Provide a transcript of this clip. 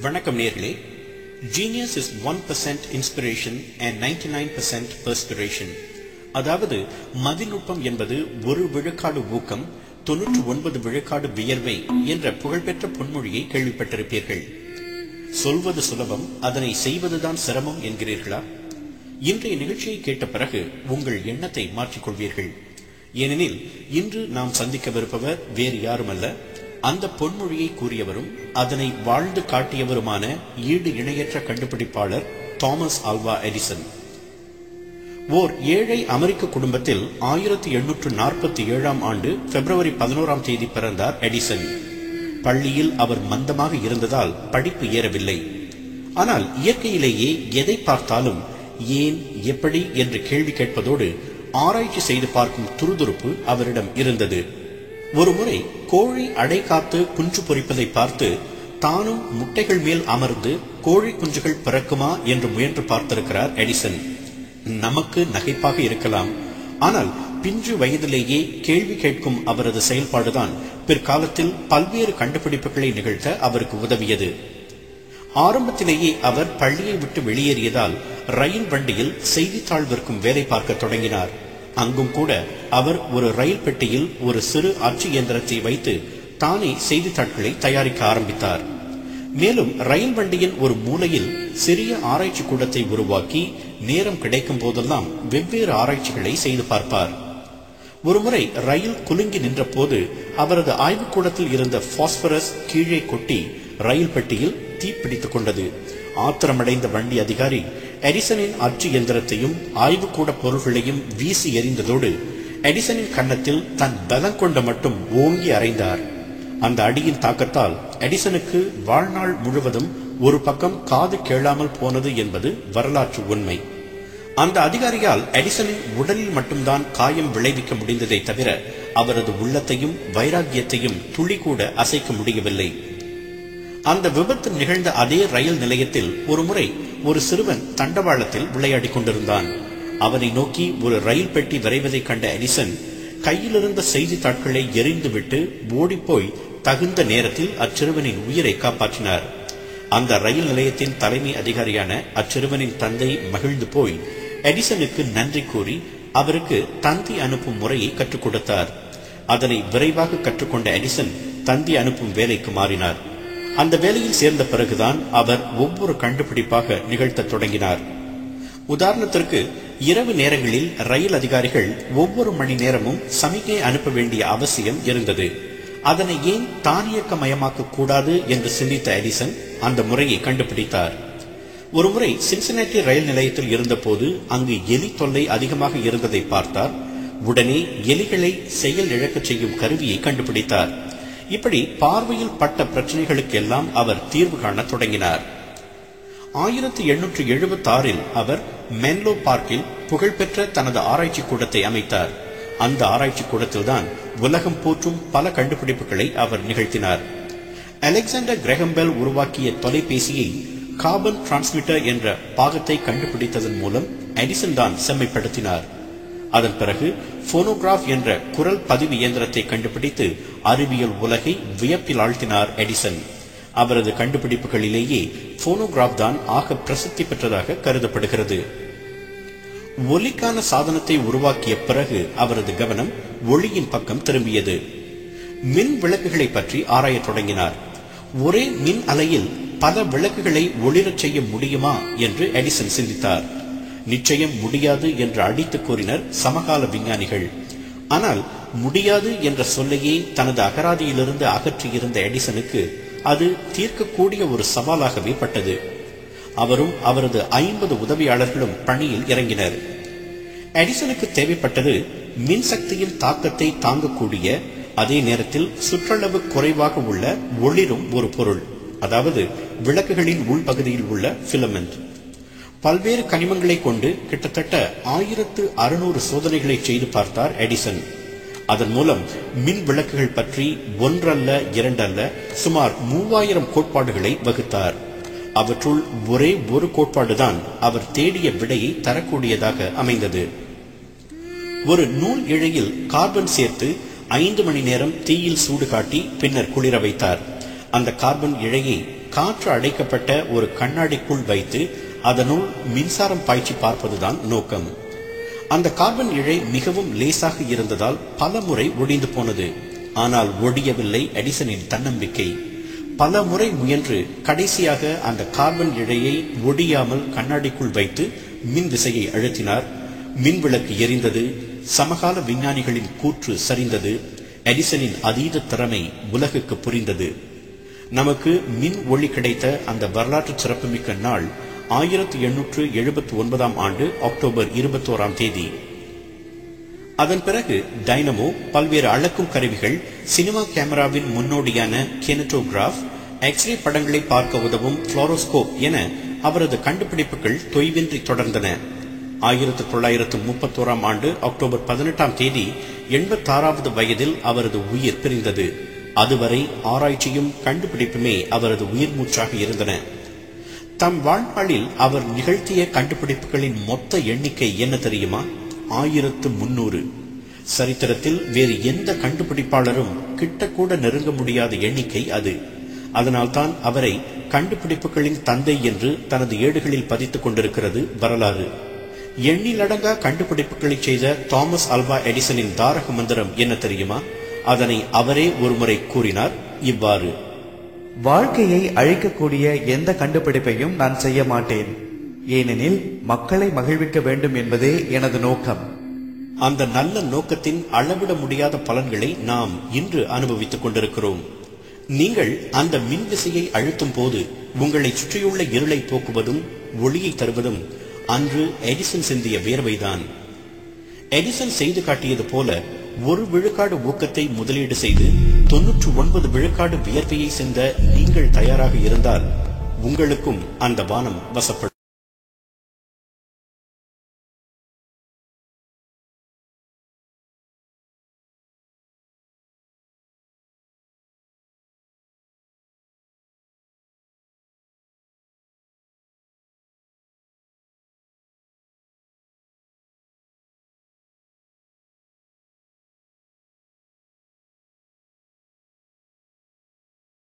வணக்கம் நேயர்களே. Genius is 1% inspiration and 99% perspiration. அதாவது மதிநுட்பம் என்பது 1 விழுக்காடு ஊக்கம், 99 விழுக்காடு வியர்வை என்ற புகழ்பெற்ற பொன்மொழியை கேள்விப்பட்டிருப்பீர்கள். சொல்வது சுலபம், அதனை செய்வதுதான் சிரமம் என்கிறீர்களா? இன்றைய நிகழ்ச்சியை கேட்ட பிறகு உங்கள் எண்ணத்தை மாற்றிக்கொள்வீர்கள். ஏனெனில் இன்று நாம் சந்திக்கவிருப்பவர் வேறு யாருமல்ல, அந்த பொன்மொழியை கூறியவரும் அதனை வாழ்ந்து காட்டியவருமான ஈடு இணையற்ற கண்டுபிடிப்பாளர் தாமஸ் ஆல்வா எடிசன். ஓர் ஏழை அமெரிக்க குடும்பத்தில் 1847 ஆண்டு பிப்ரவரி 11 பிறந்தார் எடிசன். பள்ளியில் அவர் மந்தமாக இருந்ததால் படிப்பு ஏறவில்லை. ஆனால் இயற்கையிலேயே எதை பார்த்தாலும் ஏன், எப்படி என்று கேள்வி கேட்பதோடு ஆராய்ச்சி செய்து பார்க்கும் துருதுருப்பு அவரிடம் இருந்தது. ஒருமுறை கோழி அடை காத்து குஞ்சு பொரிப்பதை பார்த்து தானும் முட்டைகள் மேல் அமர்ந்து கோழி குஞ்சுகள் பிறக்குமா என்று முயன்று பார்த்திருக்கிறார் எடிசன். நமக்கு நகைப்பாக இருக்கலாம், ஆனால் பிஞ்சு வயதிலேயே கேள்வி கேட்கும் அவரது செயல்பாடுதான் பிற்காலத்தில் பல்வேறு கண்டுபிடிப்புகளை நிகழ்த்த அவருக்கு உதவியது. ஆரம்பத்திலேயே அவர் பள்ளியை விட்டு வெளியேறியதால் ரயில் வண்டியில் செய்தித்தாள் விற்கும் வேலை பார்க்க தொடங்கினார். அங்கும் கூட அவர் ஒரு ரயில் பெட்டியில் ஒரு சிறு அச்சு இயந்திரத்தை வைத்து தானே செய்தித்தாட்களை தயாரிக்க ஆரம்பித்தார். மேலும் ரயில் வண்டியின் ஒரு மூலையில் சிறிய ஆராய்ச்சி கூடத்தை உருவாக்கி நேரம் கிடைக்கும் போதெல்லாம் வெவ்வேறு ஆராய்ச்சிகளை செய்து பார்ப்பார். ஒருமுறை ரயில் குலுங்கி நின்ற போது அவரது ஆய்வுக்கூடத்தில் இருந்த பாஸ்பரஸ் கீழே கொட்டி ரயில் பெட்டியில் தீப்பிடித்துக் கொண்டது. ஆத்திரமடைந்த வண்டி அதிகாரி எடிசனின் அச்சு எந்திரத்தையும் ஆய்வுக்கூட பொருள்களையும் வீசி எறிந்ததோடு எடிசனின் கன்னத்தில் தன் பலம் கொண்ட மட்டும் ஓங்கி அறைந்தார். அந்த அடியின் தாக்கத்தால் எடிசனுக்கு வாழ்நாள் முழுவதும் ஒரு பக்கம் காது கேளாமல் போனது என்பது வரலாற்று உண்மை. அந்த அதிகாரியால் எடிசனின் உடலில் மட்டும்தான் காயம் விளைவிக்க முடிந்ததை தவிர அவரது உள்ளத்தையும் வைராக்கியத்தையும் துளி கூட அசைக்க முடியவில்லை. அந்த விபத்து நிகழ்ந்த அதே ரயில் நிலையத்தில் ஒருமுறை ஒரு சிறுவன் தண்டவாளத்தில் விளையாடி கொண்டிருந்தான். அவனை நோக்கி ஒரு ரயில் பெட்டி விரைவதை கண்ட எடிசன் கையிலிருந்த செய்தித்தாட்களை எறிந்துவிட்டு ஓடிப்போய் தகுந்த நேரத்தில் அச்சிறுவனின் உயிரை காப்பாற்றினார். அந்த ரயில் நிலையத்தின் தலைமை அதிகாரியான அச்சிறுவனின் தந்தை மகிழ்ந்து போய் எடிசனுக்கு நன்றி கூறி அவருக்கு தந்தி அனுப்பும் முறையை கற்றுக் கொடுத்தார். அதனை விரைவாக கற்றுக்கொண்ட எடிசன் தந்தி அனுப்பும் வேலைக்கு மாறினார். அந்த வேலையில் சேர்ந்த பிறகுதான் அவர் ஒவ்வொரு கண்டுபிடிப்பாக நிகழ்த்த தொடங்கினார். உதாரணத்திற்கு, இரவு நேரங்களில் ரயில் அதிகாரிகள் ஒவ்வொரு மணி நேரமும் சமிக்கை அனுப்ப வேண்டிய அவசியம் இருந்தது. அதனை ஏன் தானியக்கமயமாக்க கூடாது என்று சிந்தித்த எடிசன் அந்த முறையை கண்டுபிடித்தார். ஒருமுறை சின்சினாட்டி ரயில் நிலையத்தில் இருந்தபோது அங்கு எலி தொல்லை அதிகமாக இருந்ததை பார்த்தார். உடனே எலிகளை செயல் இழக்கச் செய்யும் கருவியை கண்டுபிடித்தார். இப்படி பார்வையில் பட்ட பிரச்சனைகளுக்கு எல்லாம் அவர் தீர்வு காண தொடங்கினார். 1876 அவர் மென்லோ பார்க்கில் புகழ்பெற்ற தனது ஆராய்ச்சி கூடத்தை அமைத்தார். அந்த ஆராய்ச்சி கூடத்தில்தான் உலகம் போற்றும் பல கண்டுபிடிப்புகளை அவர் நிகழ்த்தினார். அலெக்சாண்டர் கிரஹாம் பெல் உருவாக்கிய தொலைபேசியை கார்பன் டிரான்ஸ்மிட்டர் என்ற பாகத்தை கண்டுபிடித்ததன் மூலம் எடிசன் தான் செம்மைப்படுத்தினார். அதன் பிறகு போனோகிராஃப் என்ற குரல் பதிவு இயந்திரத்தை கண்டுபிடித்து அறிவியல் உலகை வியப்பில் ஆழ்த்தினார் எடிசன். அவரது கண்டுபிடிப்புகளிலேயே போனோகிராஃப் தான் ஆக பிரசித்தி பெற்றதாக கருதப்படுகிறது. ஒலிக்கான சாதனத்தை உருவாக்கிய பிறகு அவரது கவனம் ஒளியின் பக்கம் திரும்பியது. மின் விளக்குகளை பற்றி ஆராயத் தொடங்கினார். ஒரே மின் அலையில் பல விளக்குகளை ஒளிரச் செய்ய முடியுமா என்று எடிசன் சிந்தித்தார். நிச்சயம் முடியாது என்று அடித்து கூறினர் சமகால விஞ்ஞானிகள். ஆனால் முடியாது என்ற சொல்லையே தனது அகராதியிலிருந்து அகற்றியிருந்த எடிசனுக்கு அது தீர்க்கக்கூடிய ஒரு சவாலாகவே பட்டது. அவரும் அவரது 50 உதவியாளர்களும் பணியில் இறங்கினர். எடிசனுக்கு தேவைப்பட்டது மின்சக்தியின் தாக்கத்தை தாங்கக்கூடிய, அதே நேரத்தில் சுற்றளவு குறைவாக உள்ள ஒளிரும் ஒரு பொருள், அதாவது விளக்குகளின் உள்பகுதியில் உள்ள பிலமெண்ட். பல்வேறு கனிமங்களை கொண்டு கிட்டத்தட்ட 1600 சோதனைகளை செய்து பார்த்தார் எடிசன். அதன் மூலம் மின் விளக்குகள் பற்றி ஒன்றல்ல இரண்டல்ல சுமார் 3000 கோட்பாடுகளை வகுத்தார். அவற்றுள் ஒரே ஒரு கோட்பாடுதான் அவர் தேடிய விடையை தரக்கூடியதாக அமைந்தது. ஒரு நூல் இழையில் கார்பன் சேர்த்து 5 மணி நேரம் தீயில் சூடு காட்டி பின்னர் குளிர வைத்தார். அந்த கார்பன் இழையை காற்று அடைக்கப்பட்ட ஒரு கண்ணாடிக்குள் வைத்து அதனுள் மின்சாரம் பாய்ச்சி பார்ப்பதுதான் நோக்கம். அந்த கார்பன் இழை மிகவும் லேசாக இருந்ததால் பல முறை ஒடிந்து போனது. ஆனால் ஒடியவில்லை எடிசனின் தன்னம்பிக்கை. பல முறை முயன்று கடைசியாக அந்த கார்பன் இழையை ஒடியாமல் கண்ணாடிக்குள் வைத்து மின் விசையை அழுத்தினார். மின் விளக்கு எரிந்தது. சமகால விஞ்ஞானிகளின் கூற்று சரிந்தது. எடிசனின் அதீத திறமை உலகுக்கு புரிந்தது. நமக்கு மின் ஒளி கிடைத்த அந்த வரலாற்று சிறப்புமிக்க நாள் 1879 ஆண்டு அக்டோபர் 21 அதன் பிறகு டைனமோ, பல்வேறு அளக்கும் கருவிகள், சினிமா கேமராவின் முன்னோடியான கினெட்டோகிராஃப், எக்ஸ்ரே படங்களை பார்க்க உதவும் புளோரோஸ்கோப் என அவரது கண்டுபிடிப்புகள் தொய்வின்றி தொடர்ந்தன. 1931 ஆண்டு அக்டோபர் 18 86வது வயதில் அவரது உயிர் பிரிந்தது. அதுவரை ஆராய்ச்சியும் கண்டுபிடிப்புமே அவரது உயிர் மூச்சாக இருந்தன. தம் வாழ்நாளில் அவர் நிகழ்த்திய கண்டுபிடிப்புகளின் மொத்த எண்ணிக்கை என்ன தெரியுமா? 1300. சரித்திரத்தில் வேறு எந்த கண்டுபிடிப்பாளரும் கிட்டக்கூட நெருங்க முடியாத எண்ணிக்கை அது. அதனால்தான் அவரை கண்டுபிடிப்புகளின் தந்தை என்று தனது ஏடுகளில் பதித்துக் கொண்டிருக்கிறது வரலாறு. எண்ணிலடங்கா கண்டுபிடிப்புகளை செய்த தாமஸ் ஆல்வா எடிசனின் தாரக மந்திரம் என்ன தெரியுமா? அதனை அவரே ஒருமுறை கூறினார் இவ்வாறு: வாழ்க்கையை அழிக்கக்கூடிய எந்த கண்டுபிடிப்பையும் நான் செய்ய மாட்டேன். ஏனெனில் மக்களை மகிழ்விக்க வேண்டும் என்பதே எனது நோக்கம். அந்த நல்ல நோக்கத்தின் அளவிட முடியாத பலன்களை நாம் இன்று அனுபவித்துக் கொண்டிருக்கிறோம். நீங்கள் அந்த மின் விசையை அழுத்தும் போது உங்களை சுற்றியுள்ள இருளை போக்குவதும் ஒளியை தருவதும் அன்று எடிசன் சிந்திய வியர்வைதான். எடிசன் செய்து காட்டியது போல 1 விழுக்காடு ஊக்கத்தை முதலீடு செய்து 99 விழுக்காடு வியர்வையை சிந்த நீங்கள் தயாராக இருந்தால் உங்களுக்கும் அந்த வானம் வசப்படும்.